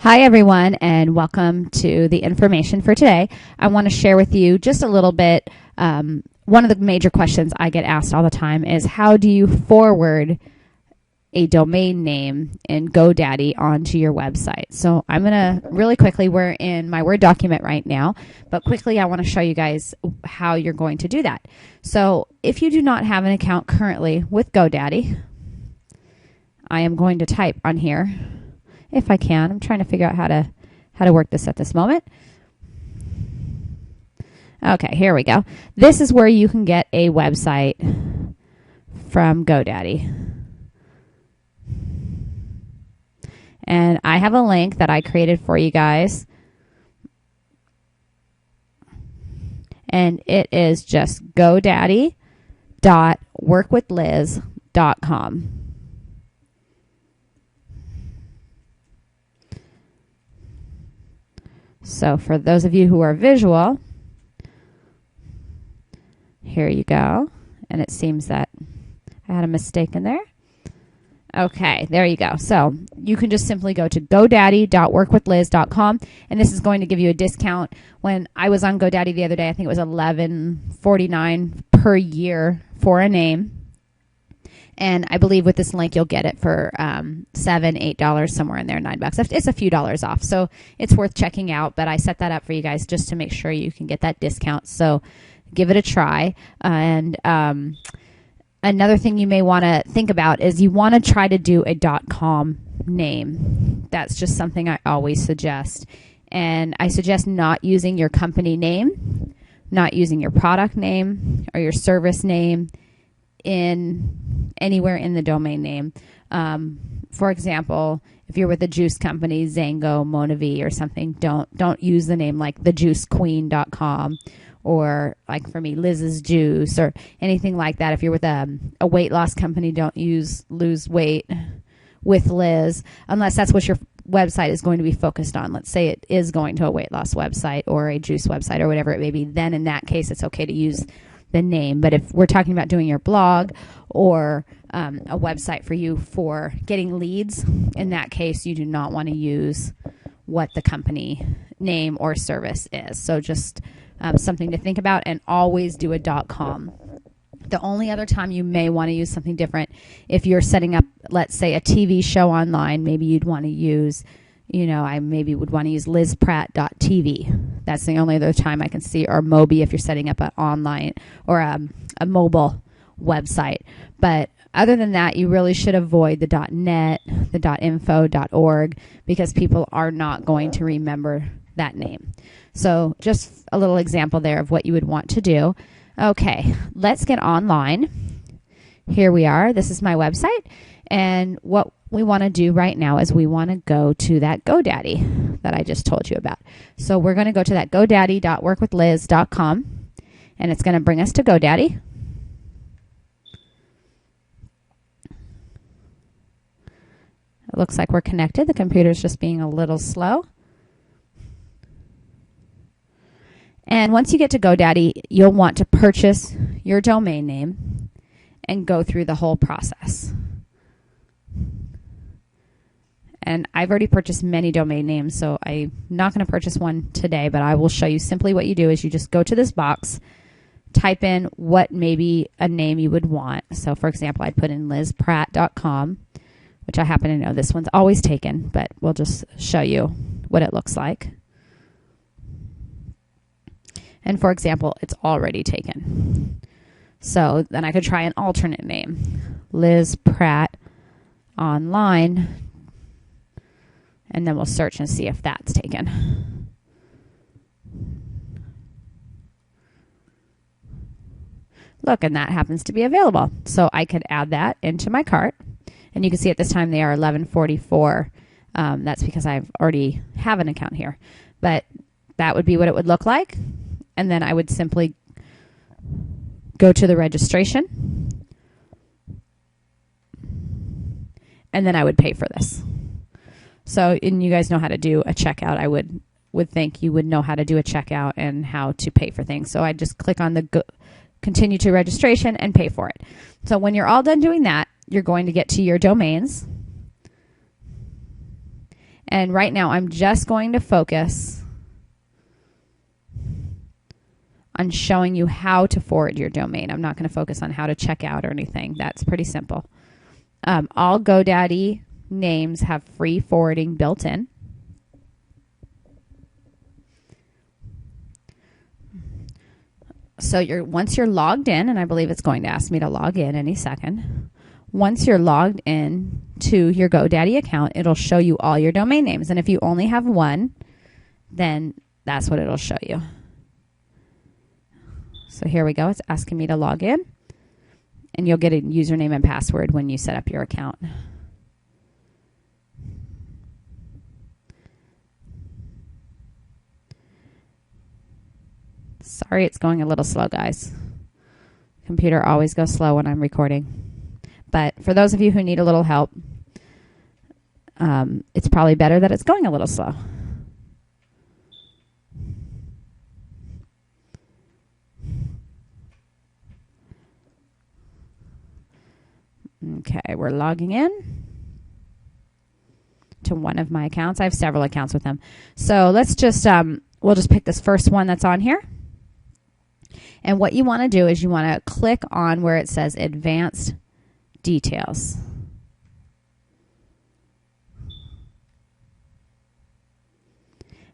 Hi, everyone, and welcome to the information for today. I want to share with you just a little bit. One of the major questions I get asked all the time is how do you forward a domain name in GoDaddy onto your website? So I'm going to really quickly, we're in my Word document right now, but quickly I want to show you guys how you're going to do that. So if you do not have an account currently with GoDaddy, I am going to type on here. If I can, I'm trying to figure out how to work this at this moment. Okay, here we go. This is where you can get a website from GoDaddy. And I have a link that I created for you guys. And it is just godaddy.workwithliz.com. So for those of you who are visual, here you go. And it seems that I had a mistake in there. Okay, there you go. So you can just simply go to godaddy.workwithliz.com, and this is going to give you a discount. When I was on GoDaddy the other day, I think it was $11.49 per year for a name. And I believe with this link, you'll get it for $7, $8, somewhere in there, $9. It's a few dollars off. So it's worth checking out. But I set that up for you guys just to make sure you can get that discount. So give it a try. And another thing you may want to think about is you want to try to do a .com name. That's just something I always suggest. And I suggest not using your company name, not using your product name or your service name in anywhere in the domain name. For example, if you're with a juice company, Zango, Monavi, or something, don't use the name like thejuicequeen.com, or like for me, Liz's Juice, or anything like that. If you're with a weight loss company, don't use lose weight with Liz, unless that's what your website is going to be focused on. Let's say it is going to a weight loss website or a juice website or whatever it may be. Then in that case, it's okay to use the name. But if we're talking about doing your blog or a website for you for getting leads, in that case, you do not want to use what the company name or service is. So just something to think about, and always do a .com. The only other time you may want to use something different, if you're setting up, let's say, a TV show online, maybe you'd want to use, I maybe would want to use lizpratt.tv. That's the only other time I can see, or Mobi if you're setting up an online or a mobile website. But other than that, you really should avoid the .net, the .info, .org, because people are not going to remember that name. So just a little example there of what you would want to do. Okay, let's get online. Here we are. This is my website. And what we want to do right now is we want to go to that GoDaddy that I just told you about. So we're going to go to that godaddy.workwithliz.com, and it's going to bring us to GoDaddy. It looks like we're connected. The computer's just being a little slow. And once you get to GoDaddy, you'll want to purchase your domain name and go through the whole process. And I've already purchased many domain names, so I'm not going to purchase one today, but I will show you simply what you do is you just go to this box, type in what maybe a name you would want. So for example, I'd put in lizpratt.com, which I happen to know this one's always taken, but we'll just show you what it looks like. And for example, it's already taken. So then I could try an alternate name, Liz Pratt Online, and then we'll search and see if that's taken. Look, and that happens to be available. So I could add that into my cart. And you can see at this time they are $11.44. That's because I've already have an account here. But that would be what it would look like. And then I would simply go to the registration. And then I would pay for this. So, and you guys know how to do a checkout. I would think you would know how to do a checkout and how to pay for things. So I just click on the continue to registration and pay for it. So when you're all done doing that, you're going to get to your domains. And right now I'm just going to focus on showing you how to forward your domain. I'm not going to focus on how to check out or anything. That's pretty simple. All GoDaddy names have free forwarding built in. So once you're logged in, and I believe it's going to ask me to log in any second. Once you're logged in to your GoDaddy account, it'll show you all your domain names. And if you only have one, then that's what it'll show you. So here we go. It's asking me to log in. And you'll get a username and password when you set up your account. Sorry, it's going a little slow, guys. Computer always goes slow when I'm recording. But for those of you who need a little help, it's probably better that it's going a little slow. Okay, we're logging in to one of my accounts. I have several accounts with them. So let's just, we'll just pick this first one that's on here. And what you want to do is you want to click on where it says Advanced Details.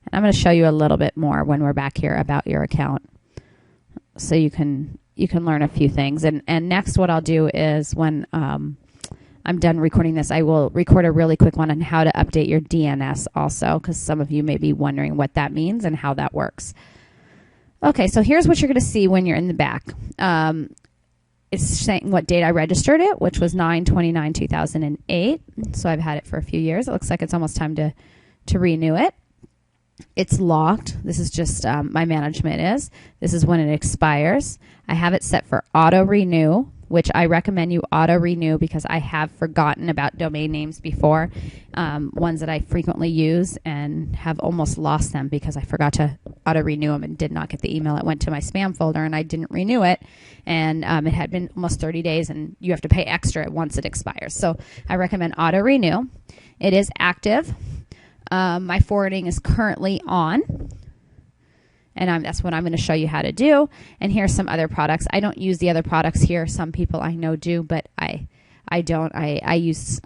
And I'm going to show you a little bit more when we're back here about your account, so you can learn a few things. And next what I'll do is when I'm done recording this, I will record a really quick one on how to update your DNS also, because some of you may be wondering what that means and how that works. Okay, so here's what you're going to see when you're in the back. It's saying what date I registered it, which was 9/29/2008. So I've had it for a few years. It looks like it's almost time to renew it. It's locked. This is just my management is. This is when it expires. I have it set for auto renew, which I recommend you auto renew because I have forgotten about domain names before, ones that I frequently use, and have almost lost them because I forgot to auto renew them and did not get the email. It went to my spam folder and I didn't renew it, and it had been almost 30 days and you have to pay extra once it expires. So I recommend auto renew. It is active. My forwarding is currently on, and that's what I'm going to show you how to do. And here's some other products. I don't use the other products here. Some people I know do, but I don't. I use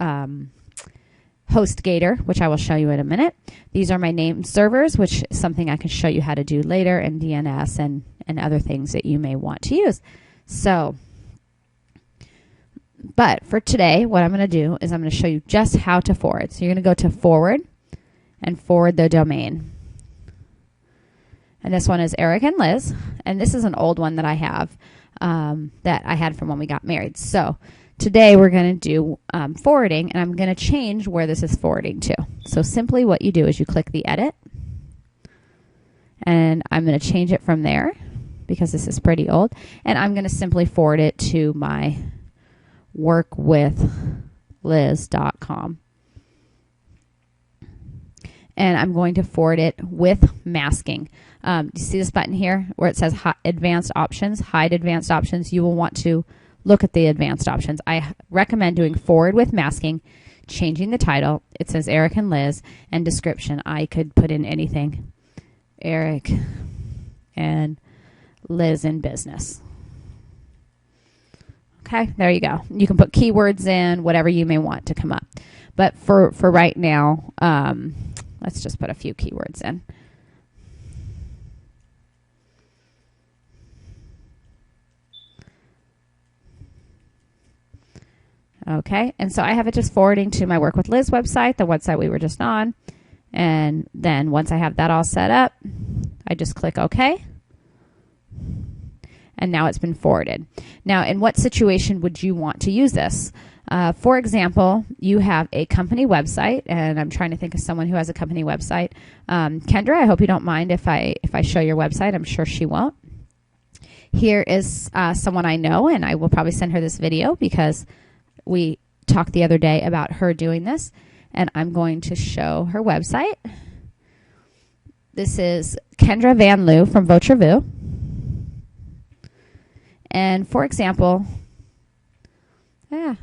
HostGator, which I will show you in a minute. These are my name servers, which is something I can show you how to do later, and DNS and other things that you may want to use. So, but for today, what I'm going to do is I'm going to show you just how to forward. So you're going to go to forward and forward the domain. And this one is Eric and Liz. And this is an old one that I have that I had from when we got married. So today we're going to do forwarding, and I'm going to change where this is forwarding to. So simply what you do is you click the edit, and I'm going to change it from there because this is pretty old. And I'm going to simply forward it to my workwithliz.com. And I'm going to forward it with masking. You see this button here where it says advanced options, hide advanced options? You will want to look at the advanced options. I recommend doing forward with masking, changing the title. It says Eric and Liz, and description. I could put in anything. Eric and Liz in business. Okay, there you go. You can put keywords in, whatever you may want to come up. But for right now, let's just put a few keywords in. Okay, and so I have it just forwarding to my Work with Liz website, the website we were just on. And then once I have that all set up, I just click OK. And now it's been forwarded. Now, in what situation would you want to use this? For example, you have a company website, and I'm trying to think of someone who has a company website. Kendra, I hope you don't mind if I show your website. I'm sure she won't. Here is someone I know, and I will probably send her this video because we talked the other day about her doing this, and I'm going to show her website. This is Kendra Van Loo from Votre. And for example, let's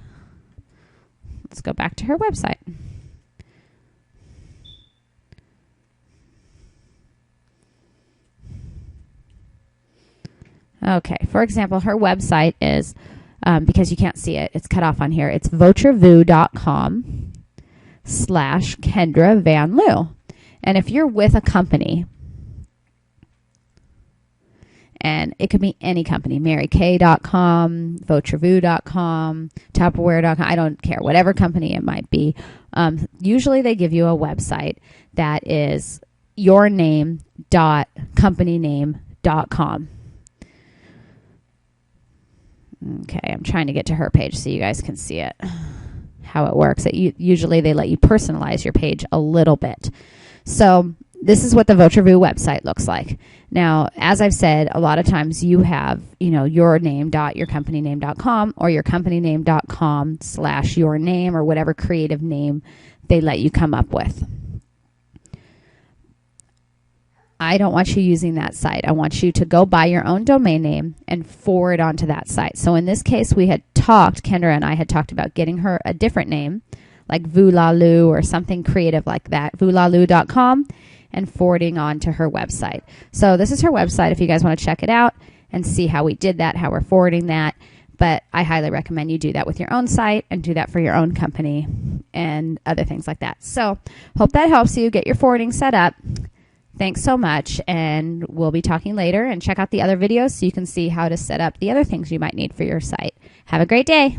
go back to her website. Okay, for example, her website is, because you can't see it, it's cut off on here. It's votrevue.com/Kendra Van Loo. And if you're with a company, and it could be any company, marykay.com, votrevue.com, Tupperware.com, I don't care, whatever company it might be. Usually they give you a website that is your name.companyname.com. Okay, I'm trying to get to her page so you guys can see it, how it works. Usually they let you personalize your page a little bit. So this is what the Votrevue website looks like. Now, as I've said, a lot of times you have, your name.yourcompanyname.com or your companyname.com/your name or whatever creative name they let you come up with. I don't want you using that site. I want you to go buy your own domain name and forward onto that site. So in this case, Kendra and I had talked about getting her a different name, like Voolaloo or something creative like that, voolaloo.com, and forwarding on to her website. So this is her website if you guys want to check it out and see how we did that, how we're forwarding that. But I highly recommend you do that with your own site and do that for your own company and other things like that. So hope that helps you get your forwarding set up. Thanks so much, and we'll be talking later, and check out the other videos so you can see how to set up the other things you might need for your site. Have a great day.